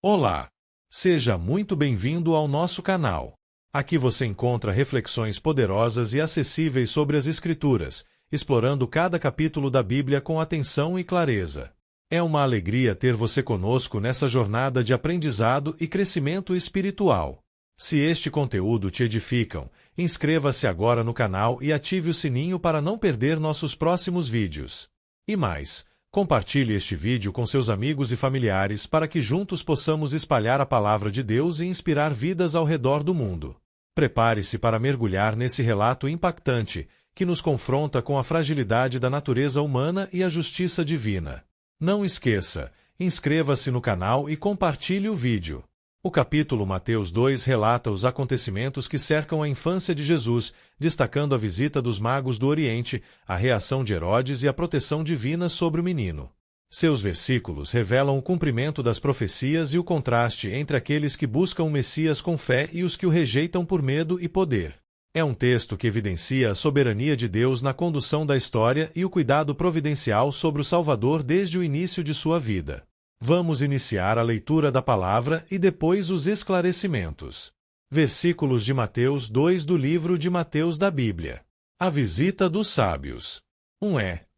Olá! Seja muito bem-vindo ao nosso canal. Aqui você encontra reflexões poderosas e acessíveis sobre as Escrituras, explorando cada capítulo da Bíblia com atenção e clareza. É uma alegria ter você conosco nessa jornada de aprendizado e crescimento espiritual. Se este conteúdo te edificam, inscreva-se agora no canal e ative o sininho para não perder nossos próximos vídeos. E mais, compartilhe este vídeo com seus amigos e familiares para que juntos possamos espalhar a palavra de Deus e inspirar vidas ao redor do mundo. Prepare-se para mergulhar nesse relato impactante que nos confronta com a fragilidade da natureza humana e a justiça divina. Não esqueça, inscreva-se no canal e compartilhe o vídeo. O capítulo Mateus 2 relata os acontecimentos que cercam a infância de Jesus, destacando a visita dos magos do Oriente, a reação de Herodes e a proteção divina sobre o menino. Seus versículos revelam o cumprimento das profecias e o contraste entre aqueles que buscam o Messias com fé e os que o rejeitam por medo e poder. É um texto que evidencia a soberania de Deus na condução da história e o cuidado providencial sobre o Salvador desde o início de sua vida. Vamos iniciar a leitura da palavra e depois os esclarecimentos. Versículos de Mateus 2 do livro de Mateus da Bíblia. A visita dos sábios.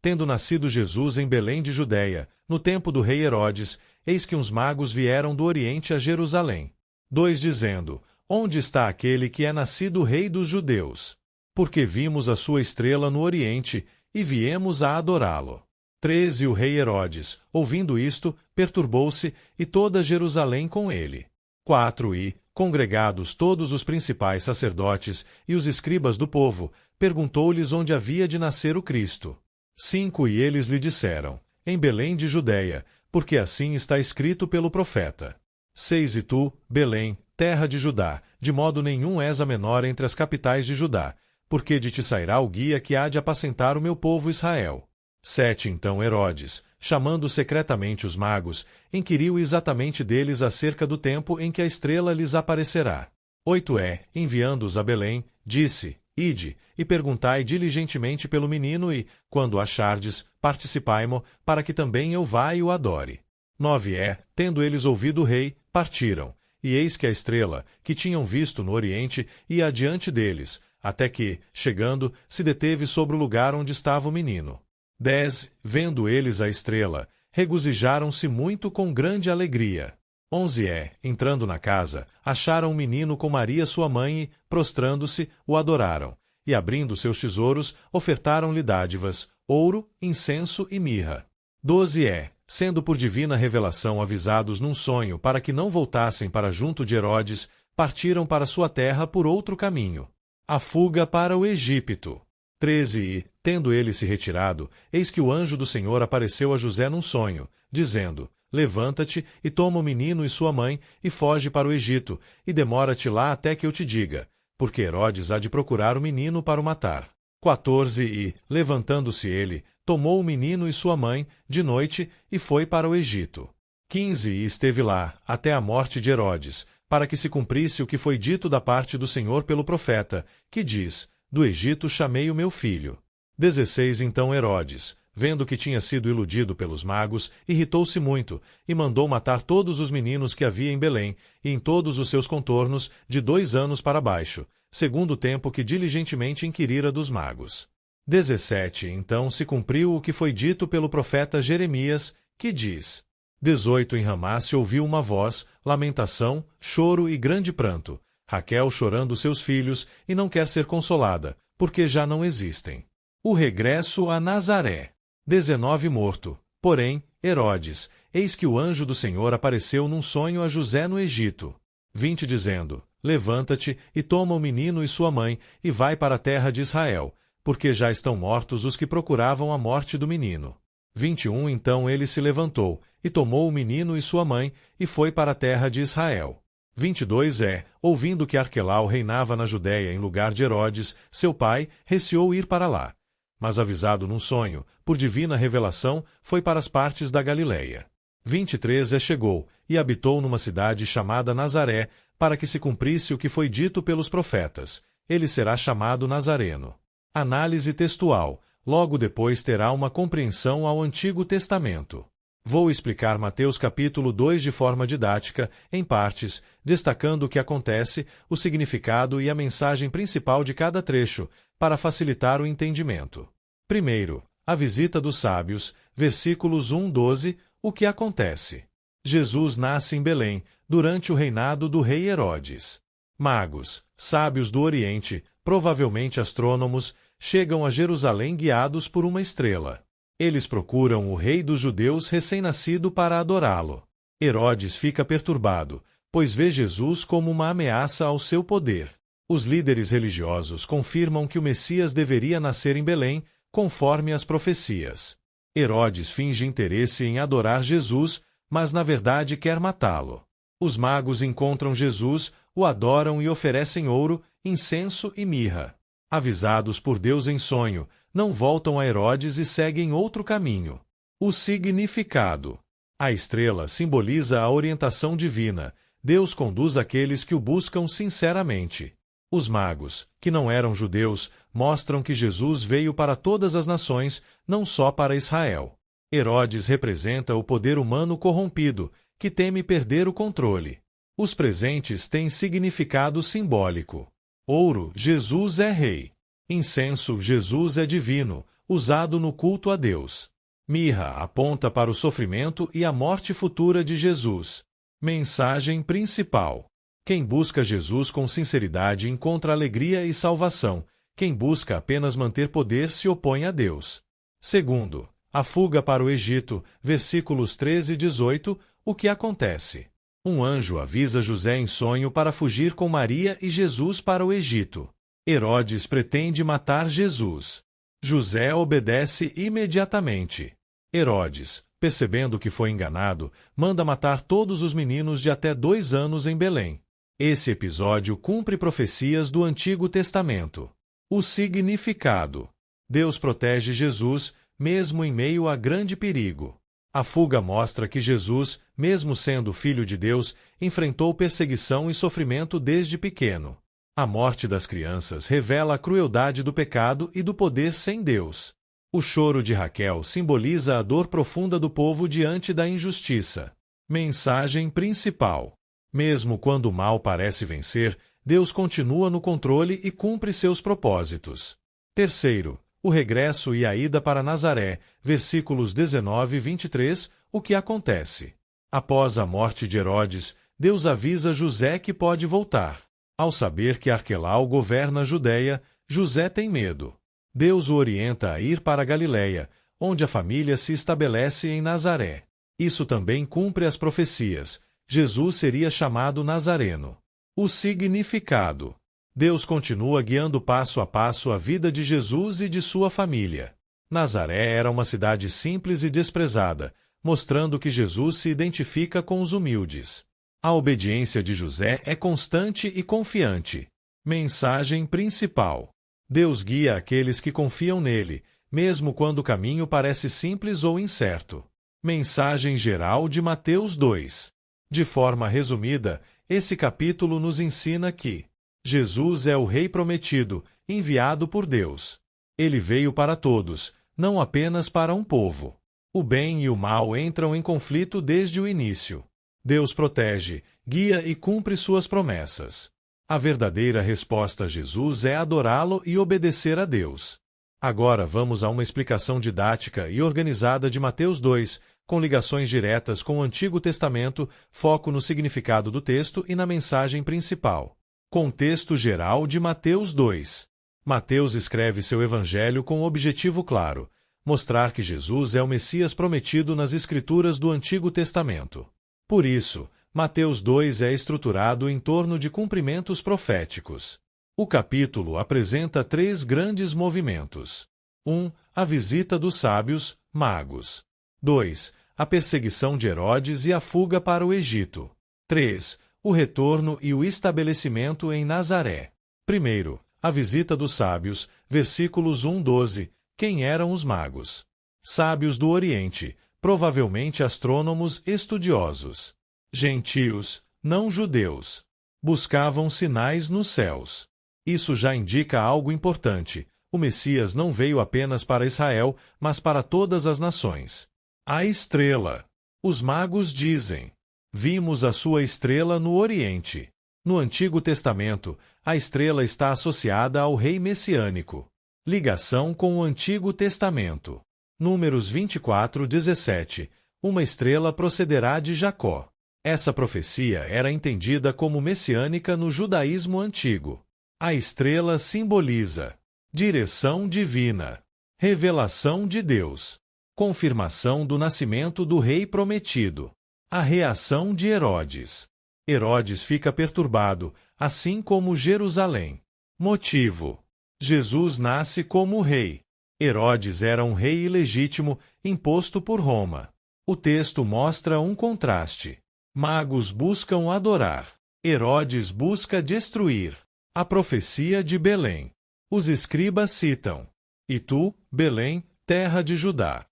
Tendo nascido Jesus em Belém de Judeia, no tempo do rei Herodes, eis que uns magos vieram do Oriente a Jerusalém. 2 dizendo: Onde está aquele que é nascido rei dos judeus? Porque vimos a sua estrela no Oriente e viemos a adorá-lo. 3 E o rei Herodes, ouvindo isto, perturbou-se, e toda Jerusalém com ele. 4 E, congregados todos os principais sacerdotes e os escribas do povo, perguntou-lhes onde havia de nascer o Cristo. 5 E eles lhe disseram: Em Belém de Judeia, porque assim está escrito pelo profeta. 6 E tu, Belém, terra de Judá, de modo nenhum és a menor entre as capitais de Judá, porque de ti sairá o guia que há de apacentar o meu povo Israel. 7 Então Herodes, chamando secretamente os magos, inquiriu exatamente deles acerca do tempo em que a estrela lhes aparecerá. 8 Enviando-os a Belém, disse: Ide, e perguntai diligentemente pelo menino e, quando o achardes, participai-mo, para que também eu vá e o adore. 9 Tendo eles ouvido o rei, partiram, e eis que a estrela, que tinham visto no Oriente, ia adiante deles, até que, chegando, se deteve sobre o lugar onde estava o menino. 10 Vendo eles a estrela, regozijaram-se muito com grande alegria. 11 Entrando na casa, acharam o menino com Maria sua mãe e, prostrando-se, o adoraram, e abrindo seus tesouros, ofertaram-lhe dádivas, ouro, incenso e mirra. 12 Sendo por divina revelação avisados num sonho para que não voltassem para junto de Herodes, partiram para sua terra por outro caminho. A fuga para o Egito. 13 E, tendo ele se retirado, eis que o anjo do Senhor apareceu a José num sonho, dizendo: Levanta-te e toma o menino e sua mãe, e foge para o Egito, e demora-te lá até que eu te diga, porque Herodes há de procurar o menino para o matar. 14 E, levantando-se ele, tomou o menino e sua mãe, de noite, e foi para o Egito. 15 E esteve lá, até a morte de Herodes, para que se cumprisse o que foi dito da parte do Senhor pelo profeta, que diz: Do Egito chamei o meu filho. 16 Então Herodes, vendo que tinha sido iludido pelos magos, irritou-se muito, e mandou matar todos os meninos que havia em Belém, e em todos os seus contornos, de 2 anos para baixo, segundo o tempo que diligentemente inquirira dos magos. 17 Então se cumpriu o que foi dito pelo profeta Jeremias, que diz: 18 Em Ramá se ouviu uma voz, lamentação, choro e grande pranto, Raquel chorando seus filhos, e não quer ser consolada, porque já não existem. O regresso a Nazaré. 19 Morto, porém, Herodes, eis que o anjo do Senhor apareceu num sonho a José no Egito. 20 Dizendo: Levanta-te e toma o menino e sua mãe, e vai para a terra de Israel, porque já estão mortos os que procuravam a morte do menino. 21 Então ele se levantou, e tomou o menino e sua mãe, e foi para a terra de Israel. 22 Ouvindo que Arquelau reinava na Judéia em lugar de Herodes, seu pai, receou ir para lá. Mas avisado num sonho, por divina revelação, foi para as partes da Galileia. 23 Chegou, e habitou numa cidade chamada Nazaré, para que se cumprisse o que foi dito pelos profetas: ele será chamado Nazareno. Análise textual. Logo depois terá uma compreensão ao Antigo Testamento. Vou explicar Mateus capítulo 2 de forma didática, em partes, destacando o que acontece, o significado e a mensagem principal de cada trecho, para facilitar o entendimento. Primeiro, a visita dos sábios, versículos 1-12, o que acontece? Jesus nasce em Belém, durante o reinado do rei Herodes. Magos, sábios do Oriente, provavelmente astrônomos, chegam a Jerusalém guiados por uma estrela. Eles procuram o rei dos judeus recém-nascido para adorá-lo. Herodes fica perturbado, pois vê Jesus como uma ameaça ao seu poder. Os líderes religiosos confirmam que o Messias deveria nascer em Belém, conforme as profecias. Herodes finge interesse em adorar Jesus, mas na verdade quer matá-lo. Os magos encontram Jesus, o adoram e oferecem ouro, incenso e mirra. Avisados por Deus em sonho, não voltam a Herodes e seguem outro caminho. O significado. A estrela simboliza a orientação divina. Deus conduz aqueles que o buscam sinceramente. Os magos, que não eram judeus, mostram que Jesus veio para todas as nações, não só para Israel. Herodes representa o poder humano corrompido, que teme perder o controle. Os presentes têm significado simbólico. Ouro, Jesus é rei. Incenso, Jesus é divino, usado no culto a Deus. Mirra aponta para o sofrimento e a morte futura de Jesus. Mensagem principal. Quem busca Jesus com sinceridade encontra alegria e salvação. Quem busca apenas manter poder se opõe a Deus. Segundo, a fuga para o Egito, versículos 13 e 18, o que acontece? Um anjo avisa José em sonho para fugir com Maria e Jesus para o Egito. Herodes pretende matar Jesus. José obedece imediatamente. Herodes, percebendo que foi enganado, manda matar todos os meninos de até 2 anos em Belém. Esse episódio cumpre profecias do Antigo Testamento. O significado. Deus protege Jesus, mesmo em meio a grande perigo. A fuga mostra que Jesus, mesmo sendo filho de Deus, enfrentou perseguição e sofrimento desde pequeno. A morte das crianças revela a crueldade do pecado e do poder sem Deus. O choro de Raquel simboliza a dor profunda do povo diante da injustiça. Mensagem principal. Mesmo quando o mal parece vencer, Deus continua no controle e cumpre seus propósitos. Terceiro, o regresso e a ida para Nazaré, versículos 19 e 23, o que acontece? Após a morte de Herodes, Deus avisa José que pode voltar. Ao saber que Arquelau governa a Judéia, José tem medo. Deus o orienta a ir para Galiléia, onde a família se estabelece em Nazaré. Isso também cumpre as profecias. Jesus seria chamado Nazareno. O significado. Deus continua guiando passo a passo a vida de Jesus e de sua família. Nazaré era uma cidade simples e desprezada, mostrando que Jesus se identifica com os humildes. A obediência de José é constante e confiante. Mensagem principal. Deus guia aqueles que confiam nele, mesmo quando o caminho parece simples ou incerto. Mensagem geral de Mateus 2. De forma resumida, esse capítulo nos ensina que Jesus é o Rei prometido, enviado por Deus. Ele veio para todos, não apenas para um povo. O bem e o mal entram em conflito desde o início. Deus protege, guia e cumpre suas promessas. A verdadeira resposta a Jesus é adorá-lo e obedecer a Deus. Agora vamos a uma explicação didática e organizada de Mateus 2, com ligações diretas com o Antigo Testamento, foco no significado do texto e na mensagem principal. Contexto geral de Mateus 2. Mateus escreve seu evangelho com um objetivo claro: mostrar que Jesus é o Messias prometido nas Escrituras do Antigo Testamento. Por isso, Mateus 2 é estruturado em torno de cumprimentos proféticos. O capítulo apresenta 3 grandes movimentos. 1. A visita dos sábios, magos. 2. A perseguição de Herodes e a fuga para o Egito. 3. O retorno e o estabelecimento em Nazaré. Primeiro, a visita dos sábios, versículos 1-12. Quem eram os magos? Sábios do Oriente, provavelmente astrônomos estudiosos. Gentios, não judeus. Buscavam sinais nos céus. Isso já indica algo importante. O Messias não veio apenas para Israel, mas para todas as nações. A estrela. Os magos dizem: vimos a sua estrela no Oriente. No Antigo Testamento, a estrela está associada ao rei messiânico. Ligação com o Antigo Testamento. Números 24:17. Uma estrela procederá de Jacó. Essa profecia era entendida como messiânica no judaísmo antigo. A estrela simboliza direção divina, revelação de Deus, confirmação do nascimento do rei prometido. A reação de Herodes. Herodes fica perturbado, assim como Jerusalém. Motivo: Jesus nasce como rei. Herodes era um rei ilegítimo, imposto por Roma. O texto mostra um contraste. Magos buscam adorar. Herodes busca destruir. A profecia de Belém. Os escribas citam: e tu, Belém, terra de Judá.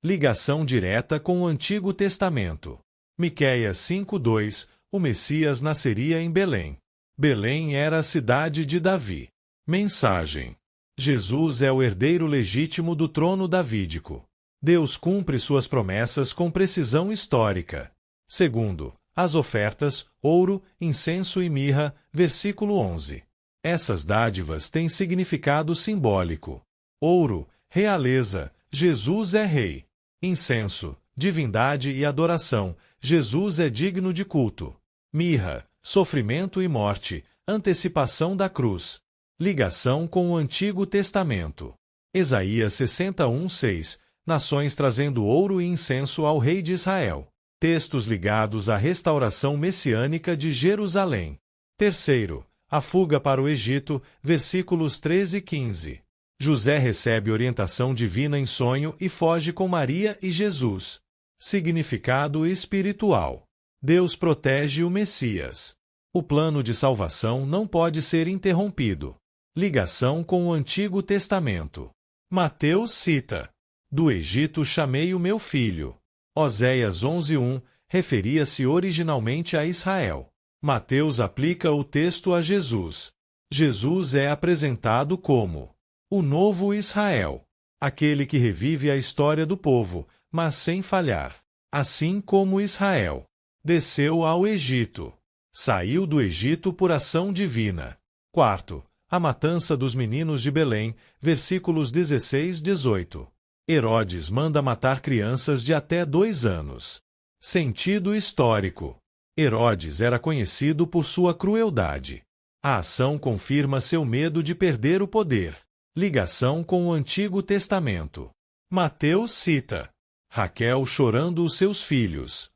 Ligação direta com o Antigo Testamento. Miqueias 5:2. O Messias nasceria em Belém. Belém era a cidade de Davi. Mensagem: Jesus é o herdeiro legítimo do trono davídico. Deus cumpre suas promessas com precisão histórica. Segundo, as ofertas, ouro, incenso e mirra, versículo 11. Essas dádivas têm significado simbólico. Ouro, realeza, Jesus é rei. Incenso, divindade e adoração, Jesus é digno de culto. Mirra, sofrimento e morte, antecipação da cruz. Ligação com o Antigo Testamento. Isaías 61:6. Nações trazendo ouro e incenso ao rei de Israel. Textos ligados à restauração messiânica de Jerusalém. Terceiro, a fuga para o Egito, versículos 13 e 15. José recebe orientação divina em sonho e foge com Maria e Jesus. Significado espiritual. Deus protege o Messias. O plano de salvação não pode ser interrompido. Ligação com o Antigo Testamento. Mateus cita: do Egito chamei o meu filho. Oséias 11:1 referia-se originalmente a Israel. Mateus aplica o texto a Jesus. Jesus é apresentado como o novo Israel, aquele que revive a história do povo, mas sem falhar. Assim como Israel desceu ao Egito, saiu do Egito por ação divina. Quarto, a matança dos meninos de Belém, versículos 16-18. Herodes manda matar crianças de até 2 anos. Sentido histórico. Herodes era conhecido por sua crueldade. A ação confirma seu medo de perder o poder. Ligação com o Antigo Testamento. Mateus cita: Raquel chorando os seus filhos.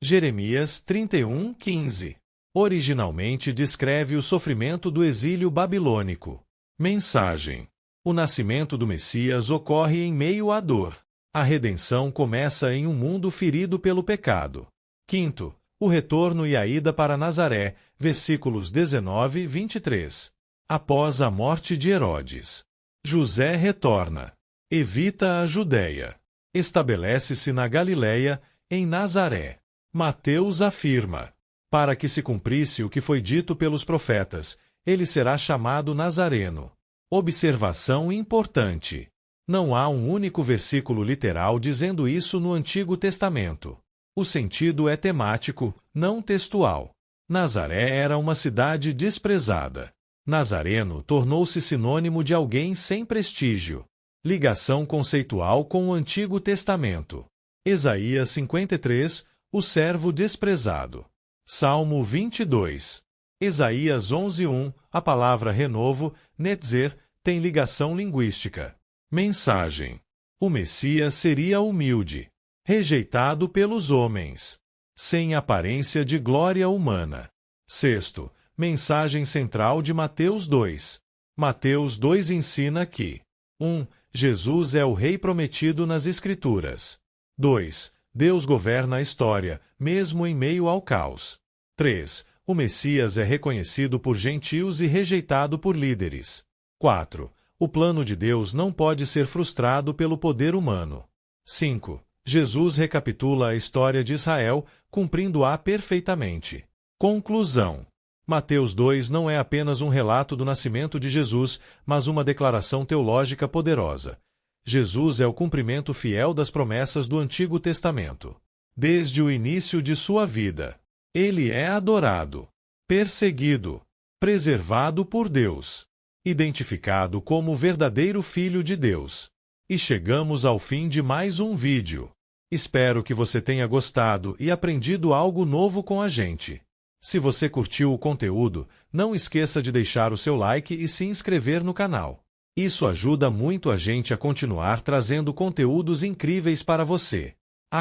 Jeremias 31:15. Originalmente descreve o sofrimento do exílio babilônico. Mensagem: o nascimento do Messias ocorre em meio à dor. A redenção começa em um mundo ferido pelo pecado. Quinto, o retorno e a ida para Nazaré, versículos 19 e 23. Após a morte de Herodes, José retorna. Evita a Judéia. Estabelece-se na Galiléia, em Nazaré. Mateus afirma: para que se cumprisse o que foi dito pelos profetas, ele será chamado Nazareno. Observação importante: não há um único versículo literal dizendo isso no Antigo Testamento. O sentido é temático, não textual. Nazaré era uma cidade desprezada. Nazareno tornou-se sinônimo de alguém sem prestígio. Ligação conceitual com o Antigo Testamento. Isaías 53, o servo desprezado. Salmo 22. Isaías 11:1, a palavra renovo, netzer, tem ligação linguística. Mensagem: o Messias seria humilde, rejeitado pelos homens, sem aparência de glória humana. Sexto, mensagem central de Mateus 2. Mateus 2 ensina que 1. Jesus é o Rei prometido nas Escrituras. 2. Deus governa a história, mesmo em meio ao caos. 3. O Messias é reconhecido por gentios e rejeitado por líderes. 4. O plano de Deus não pode ser frustrado pelo poder humano. 5. Jesus recapitula a história de Israel, cumprindo-a perfeitamente. Conclusão: Mateus 2 não é apenas um relato do nascimento de Jesus, mas uma declaração teológica poderosa. Jesus é o cumprimento fiel das promessas do Antigo Testamento. Desde o início de sua vida, ele é adorado, perseguido, preservado por Deus, identificado como o verdadeiro Filho de Deus. E chegamos ao fim de mais um vídeo. Espero que você tenha gostado e aprendido algo novo com a gente. Se você curtiu o conteúdo, não esqueça de deixar o seu like e se inscrever no canal. Isso ajuda muito a gente a continuar trazendo conteúdos incríveis para você.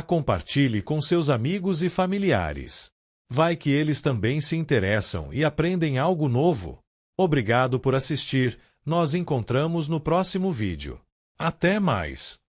Compartilhe com seus amigos e familiares. Vai que eles também se interessam e aprendem algo novo. Obrigado por assistir. Nos encontramos no próximo vídeo. Até mais!